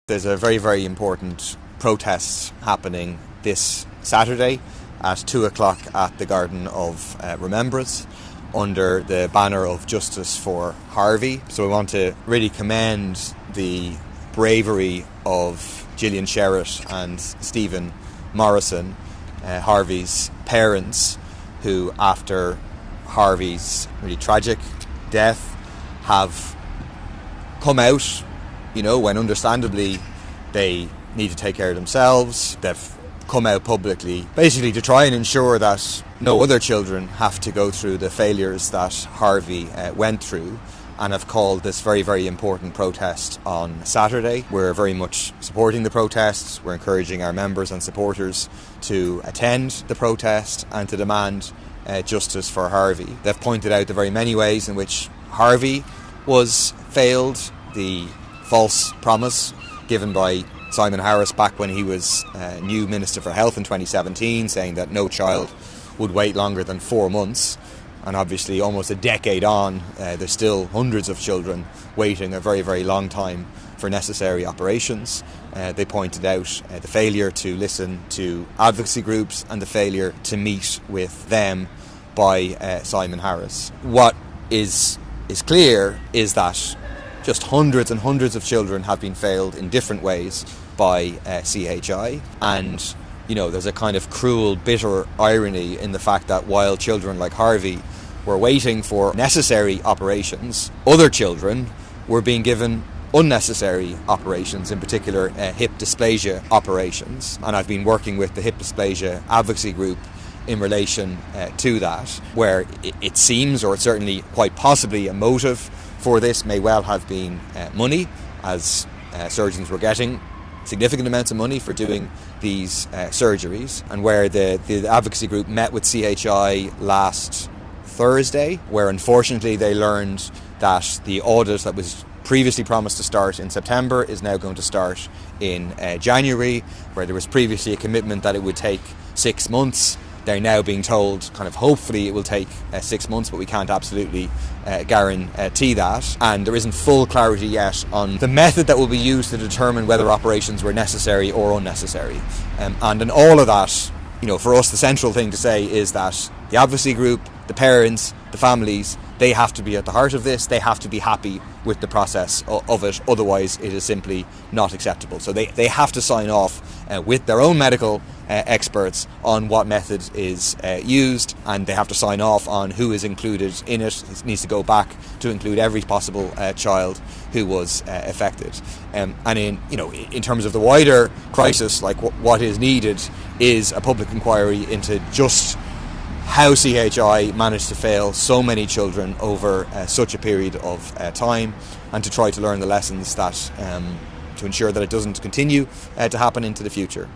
There's a very, very important protest happening this Saturday at 2 o'clock at the Garden of Remembrance under the banner of Justice for Harvey. So we want to really commend the bravery of Gillian Sherritt and Stephen Morrison, Harvey's parents, who after Harvey's really tragic death have come out, when understandably they need to take care of themselves. They've come out publicly basically to try and ensure that no other children have to go through the failures that Harvey went through, and have called this very, very important protest on Saturday. We're very much supporting the protests. We're encouraging our members and supporters to attend the protest and to demand justice for Harvey. They've pointed out the very many ways in which Harvey was failed, the false promise given by Simon Harris back when he was new Minister for Health in 2017, saying that no child would wait longer than 4 months. And obviously almost a decade on, there's still hundreds of children waiting a very, very long time for necessary operations. They pointed out the failure to listen to advocacy groups and the failure to meet with them by Simon Harris. What is clear is that just hundreds and hundreds of children have been failed in different ways by CHI, and there's a kind of cruel, bitter irony in the fact that while children like Harvey were waiting for necessary operations, other children were being given unnecessary operations, in particular hip dysplasia operations. And I've been working with the hip dysplasia advocacy group in relation to that, where it seems, or it's certainly quite possibly, a motive for this may well have been money, as surgeons were getting significant amounts of money for doing these surgeries, and where the advocacy group met with CHI last Thursday, where unfortunately they learned that the audit that was previously promised to start in September is now going to start in January, where there was previously a commitment that it would take 6 months. They're now being told, kind of hopefully it will take 6 months, but we can't absolutely guarantee that. And there isn't full clarity yet on the method that will be used to determine whether operations were necessary or unnecessary. And in all of that, for us, the central thing to say is that the advocacy group, the parents, the families, they have to be at the heart of this. They have to be happy with the process of it. Otherwise, it is simply not acceptable. So they have to sign off with their own medical experts on what method is used, and they have to sign off on who is included in it. It needs to go back to include every possible child who was affected. And in terms of the wider crisis, like what is needed is a public inquiry into just how CHI managed to fail so many children over such a period of time, and to try to learn the lessons that to ensure that it doesn't continue to happen into the future.